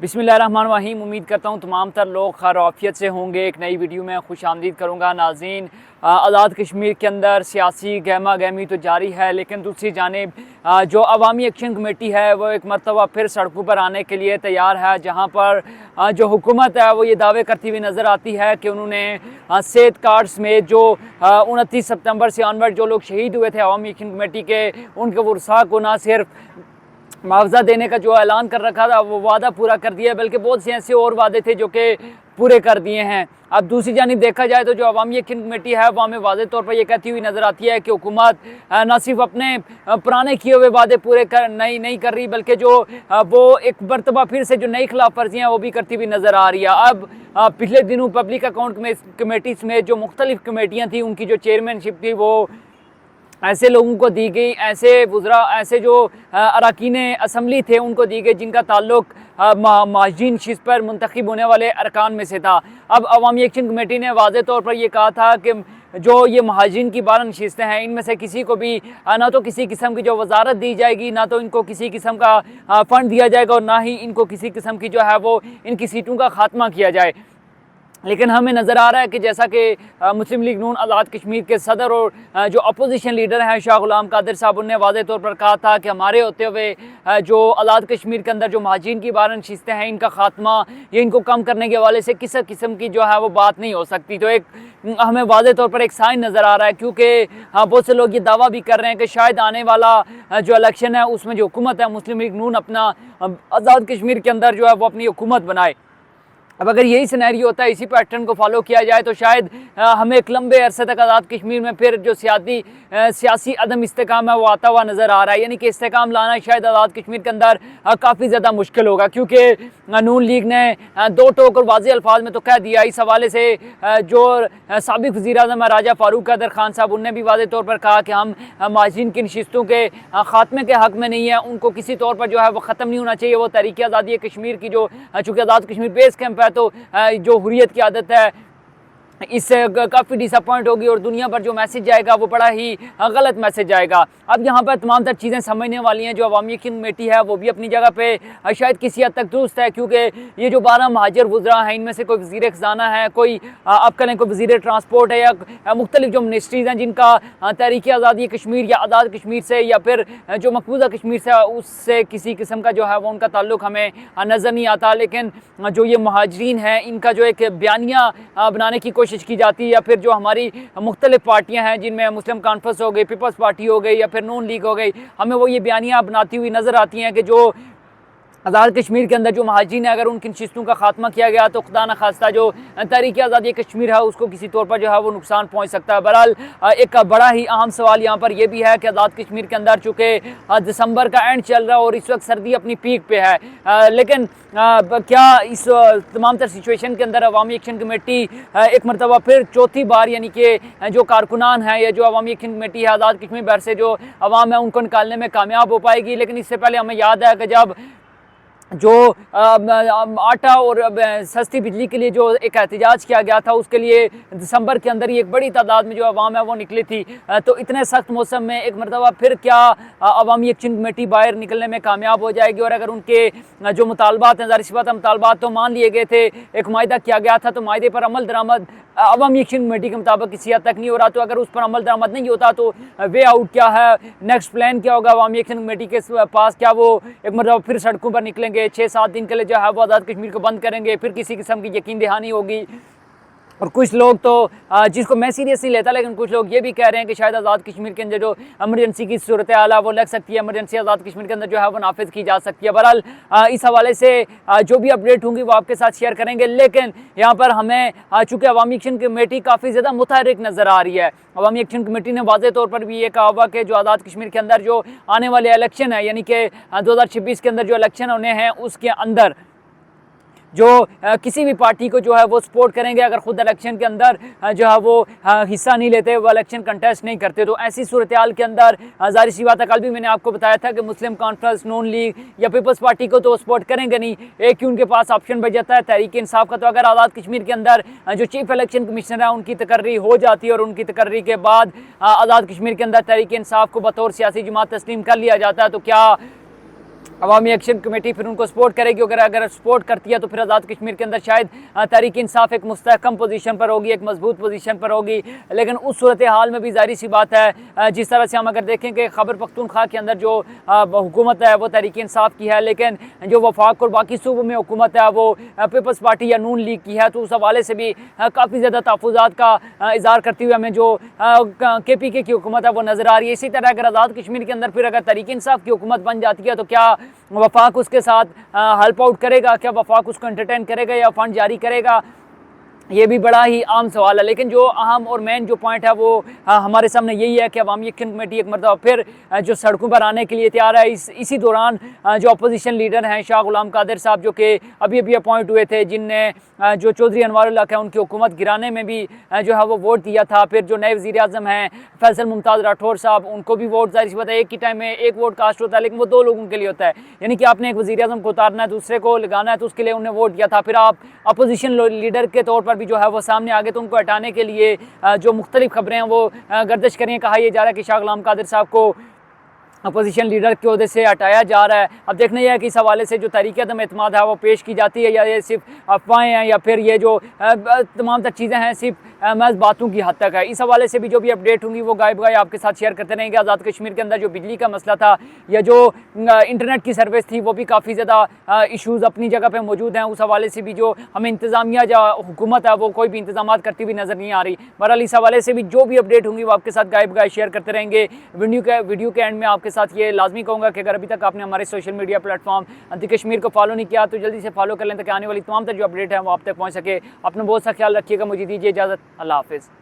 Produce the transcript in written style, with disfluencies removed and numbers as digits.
बिस्मिल्लाहिर्रहमानिर्रहीम। उम्मीद करता हूँ तमाम तर लोग खैर आफियत से होंगे। एक नई वीडियो में खुश आमदीद करूँगा। नाज़रीन, आज़ाद कश्मीर के अंदर सियासी गहमा गहमी तो जारी है, लेकिन दूसरी जानिब जो अवामी एक्शन कमेटी है वो एक मरतबा फिर सड़कों पर आने के लिए तैयार है, जहाँ पर जो हुकूमत है वो ये दावे करती हुई नज़र आती है कि उन्होंने सेहत कार्ड समेत जो 29 सितंबर से ऑनवर्ड जो लोग शहीद हुए थे अवामी एक्शन कमेटी के, उनके वर्सा को ना सिर्फ मुआवजा देने का जो ऐलान कर रखा था वो वादा पूरा कर दिया, बल्कि बहुत से ऐसे और वादे थे जो कि पूरे कर दिए हैं। अब दूसरी जानिब देखा जाए तो जो अवामी एक्शन कमेटी है वो हमें वाज़ेह तौर पर यह कहती हुई नज़र आती है कि हुकूमत न सिर्फ अपने पुराने किए हुए वादे पूरे नहीं कर रही, बल्कि जो वो एक मरतबा फिर से जो नई खिलाफ वर्जियाँ वो भी करती हुई नज़र आ रही है। अब पिछले दिनों पब्लिक अकाउंट कमेटी समेत जो मुख्तलिफ कमेटियाँ थी उनकी जो चेयरमैनशिप थी वो ऐसे लोगों को दी गई, ऐसे जो अरकान असम्बली थे उनको दी गई जिनका ताल्लुक महाजिन शिस्त पर मुंतखब होने वाले अरकान में से था। अब अवामी एक्शन कमेटी ने वाज़ेह तौर पर यह कहा था कि जो ये महाजिन की 12 नशिस्तें हैं इनमें से किसी को भी ना तो किसी किस्म की जो वजारत दी जाएगी, ना तो इनको किसी किस्म का फ़ंड दिया जाएगा, और ना ही इनको किसी किस्म की जो है वो इनकी सीटों का खात्मा किया जाए। लेकिन हमें नज़र आ रहा है कि जैसा कि मुस्लिम लीग नून आज़ाद कश्मीर के सदर और जो अपोजिशन लीडर हैं शाह गुलाम कादिर साहब, उन्होंने वाज़ेह तौर पर कहा था कि हमारे होते हुए जो आज़ाद कश्मीर के अंदर जो महाजिन की 12 नशिस्तें हैं इनका खात्मा या इनको कम करने के हवाले से किसी किस्म की जो है वो बात नहीं हो सकती। तो एक हमें वाज़ेह तौर पर एक साइन नज़र आ रहा है, क्योंकि बहुत से लोग ये दावा भी कर रहे हैं कि शायद आने वाला जो इलेक्शन है उसमें जो हुकूमत है मुस्लिम लीग नून अपना आज़ाद कश्मीर के अंदर जो है वो अपनी हुकूमत बनाए। अब अगर यही सिनेरियो होता है, इसी पैटर्न को फॉलो किया जाए, तो शायद हमें एक लंबे अरसे तक आज़ाद कश्मीर में फिर जो सियासी अदम इस्तेकाम है वो आता हुआ नज़र आ रहा है। यानी कि इस्तेकाम लाना शायद आज़ाद कश्मीर के अंदर काफ़ी ज़्यादा मुश्किल होगा, क्योंकि नून लीग ने दो टोक और वाज़ेह अल्फाज में तो कह दिया। इस हवाले से जो साबिक़ वज़ीर आज़म राजा फ़ारूक कादर खान साहब, उनने भी वाज़ेह तौर पर कहा कि हम महाजिन की नशिस्तों के ख़ात्मे के हक़ में नहीं है, उनको किसी तौर पर जो है वो ख़त्म नहीं होना चाहिए। वो तहरीक आज़ादी कश्मीर की जो चूँकि आज़ाद कश्मीर बेस कैंप है, तो जो हुर्रियत की आदत है इससे काफ़ी डिसअपॉइंट होगी और दुनिया पर जो मैसेज जाएगा वो बड़ा ही गलत मैसेज जाएगा। अब यहाँ पर तमाम तर चीज़ें समझने वाली हैं। जो अवामी एक्शन कमेटी है वो भी अपनी जगह पे शायद किसी हद तक दुरुस्त है, क्योंकि ये जो 12 महाजर वुज़रा हैं इनमें से कोई वज़ीर ख़ज़ाना है, कोई आप करें कोई वज़ीर ट्रांसपोर्ट है, या मुख्तलिफ जो मिनिस्ट्रीज़ हैं जिनका तहरीक आज़ादी कश्मीर या आज़ाद कश्मीर से या फिर जो मकबूजा कश्मीर से उससे किसी किस्म का जो है वो उनका ताल्लुक हमें नज़र नहीं आता। लेकिन जो ये महाजरीन हैं इनका जो एक बयानिया बनाने की कोशिश की जाती है, या फिर जो हमारी मुख्तलिफ पार्टियां हैं जिनमें मुस्लिम कॉन्फ्रेंस हो गई, पीपल्स पार्टी हो गई या फिर नून लीग हो गई, हमें वो ये बयानियाँ बनाती हुई नज़र आती हैं कि जो आज़ाद कश्मीर के अंदर जो महाजिन है अगर उनकी नशिस्तों का खात्मा किया गया तो खुदा न खास्ता जो तहरीक आज़ादी कश्मीर है उसको किसी तौर पर जो है वो नुकसान पहुँच सकता है। बहरहाल एक बड़ा ही अहम सवाल यहाँ पर यह भी है कि आज़ाद कश्मीर के अंदर चूँकि दिसंबर का एंड चल रहा है और इस वक्त सर्दी अपनी पीक पे है, लेकिन क्या इस तमाम तर सिचुएशन के अंदर अवामी एक्शन कमेटी एक मरतबा फिर चौथी बार, यानी कि जो कारकुनान है या जो अवामी एक्शन कमेटी है आज़ाद कश्मीर भर से जो अवाम है उनको निकालने में कामयाब हो पाएगी? लेकिन इससे पहले हमें याद है कि जब जो आटा और सस्ती बिजली के लिए जो एक एहतजाज किया गया था उसके लिए दिसंबर के अंदर ही एक बड़ी तादाद में जो अवाम है वो निकली थी। तो इतने सख्त मौसम में एक मरतबा फिर क्या अवामी एक्शन कमेटी बाहर निकलने में कामयाब हो जाएगी? और अगर उनके जो मुतालबात हैं, ज़ाहिर सी बात है मुतालबात तो मान लिए गए थे, एक माहिदा किया गया था, तो माहिदे पर अमल दरामद अवामी एक्शन कमेटी के मुताबिक किसी हद तक नहीं हो रहा। तो अगर उस पर अमल दरामद नहीं होता तो वे आउट क्या है, नेक्स्ट प्लान क्या होगा अवामी एक्शन कमेटी के पास? क्या वो एक मरतबा फिर सड़कों पर निकलेंगे, 6-7 दिन के लिए जो है वो आज़ाद कश्मीर को बंद करेंगे, फिर किसी किस्म की यकीन दहानी होगी? और कुछ लोग तो जिसको मैं सीरियस नहीं लेता, लेकिन कुछ लोग ये भी कह रहे हैं कि शायद आज़ाद कश्मीर के अंदर जो एमरजेंसी की सूरत हाल है वो लग सकती है, एमरजेंसी आज़ाद कश्मीर के अंदर जो है वो नाफिज की जा सकती है। बहरहाल इस हवाले से जो भी अपडेट होंगी वो आपके साथ शेयर करेंगे। लेकिन यहाँ पर हमें चूँकि अवामी एक्शन कमेटी काफ़ी ज़्यादा मुतहरिक नज़र आ रही है, अवामी एक्शन कमेटी ने वाज़ेह तौर पर भी ये कहा हुआ कि जो आज़ाद कश्मीर के अंदर जो आने वाले इलेक्शन है, यानी कि 2026 के अंदर जो इलेक्शन होने हैं उसके अंदर जो किसी भी पार्टी को जो है वो सपोर्ट करेंगे अगर खुद इलेक्शन के अंदर जो है वो हिस्सा नहीं लेते, वो इलेक्शन कंटेस्ट नहीं करते। तो ऐसी सूरत हाल के अंदर ज़ाहिर सी बात है, कल भी मैंने आपको बताया था कि मुस्लिम कॉन्फ्रेंस, नून लीग या पीपल्स पार्टी को तो सपोर्ट करेंगे नहीं, एक ही उनके पास ऑप्शन बच जाता है तहरीक इंसाफ का। तो अगर आज़ाद कश्मीर के अंदर जो चीफ इलेक्शन कमिश्नर है उनकी तकर्री हो जाती है और उनकी तकर्री के बाद आज़ाद कश्मीर के अंदर तहरीक इंसाफ को बतौर सियासी जमात तस्लीम कर लिया जाता है, तो क्या अवामी एक्शन कमेटी फिर उनको सपोर्ट करेगी। अगर सपोर्ट करती है तो फिर आज़ाद कश्मीर के अंदर शायद तहरीक इंसाफ एक मुस्तहकम पोजीशन पर होगी, एक मजबूत पोजीशन पर होगी। लेकिन उस सूरत हाल में भी जाहिर सी बात है जिस तरह से हम अगर देखें कि खैबर पख्तूनख्वा के अंदर जो हुकूमत है वो तहरीक इंसाफ की है, लेकिन जो वफाक और बाकी सूबों में हुकूमत है वो पीपल्स पार्टी या नून लीग की है, तो उस हवाले से भी काफ़ी ज़्यादा तहफ़्फ़ुज़ात का इज़हार करते हुए हमें जो KPK की हुकूमत है वो नज़र आ रही है। इसी तरह अगर आज़ाद कश्मीर के अंदर फिर अगर तहरीक इंसाफ की हुकूमत बन जाती है तो क्या वफाक उसके साथ हेल्प आउट करेगा, क्या वफाक उसको एंटरटेन करेगा या फंड जारी करेगा, ये भी बड़ा ही आम सवाल है। लेकिन जो अहम और मेन जो पॉइंट है वो हमारे सामने यही है कि अवामी एक्शन कमेटी एक मरतबा फिर जो सड़कों पर आने के लिए तैयार है। इसी दौरान जो अपोजिशन लीडर हैं शाह गुलाम कादिर साहब, जो कि अभी अभी अपॉइंट हुए थे, जिनने जो चौधरी अनवारुल हक है उनकी हुकूमत गिराने में भी जो है वो वोट दिया था। फिर जो नए वज़ीर आज़म हैं फैसल मुमताज़ राठौर साहब, उनको भी वोट जाहिर सी बात है एक ही टाइम में एक वोट कास्ट होता है, लेकिन वो 2 लोगों के लिए होता है। यानी कि आपने एक वज़ीर आज़म को उतारना है, दूसरे को लगाना है, तो उसके लिए उन्हें वोट दिया था। फिर आप अपोजिशन लीडर के तौर पर भी जो है वो सामने आगे, तो उनको हटाने के लिए जो मुख्तलिफ खबरें हैं वो गर्दिश करें। कहा यह जा रहा है कि शाह गुलाम कादिर साहब को अपोजिशन लीडर के ओहदे से हटाया जा रहा है। अब देखना यह है कि इस हवाले से जो तहरीक अदम एतमाद है वो पेश की जाती है या ये सिर्फ अफवाहें हैं, या फिर ये जो तमाम चीज़ें हैं सिर्फ महज बातों की हद तक है। इस हवाले से भी जो भी अपडेट होंगी वो गायब आपके साथ शेयर करते रहेंगे। आज़ाद कश्मीर के अंदर जो बिजली का मसला था या जो इंटरनेट की सर्विस थी वो भी काफ़ी ज़्यादा इशूज़ अपनी जगह पर मौजूद हैं। उस हवाले से भी जो हमें इंतज़ामिया या हुकूमत है वो कोई भी इंतजाम करती हुई नज़र नहीं आ रही। बहरहाल इस हवाले से भी जो भी अपडेट होंगी वो आपके साथ गायब शेयर करते रहेंगे। वीडियो के एंड में आपके साथ ये लाजमी कहूँगा कि अगर अभी तक आपने हमारे सोशल मीडिया प्लेटफॉर्म अंति कश्मीर को फॉलो नहीं किया तो जल्दी से फॉलो कर लें, ताकि आने वाली तमाम जो अपडेट है वो आप तक पहुँच सके। अपना बहुत सा ख्याल रखिएगा। मुझे दीजिए इजाज़त। अल्लाह हाफ़िज़।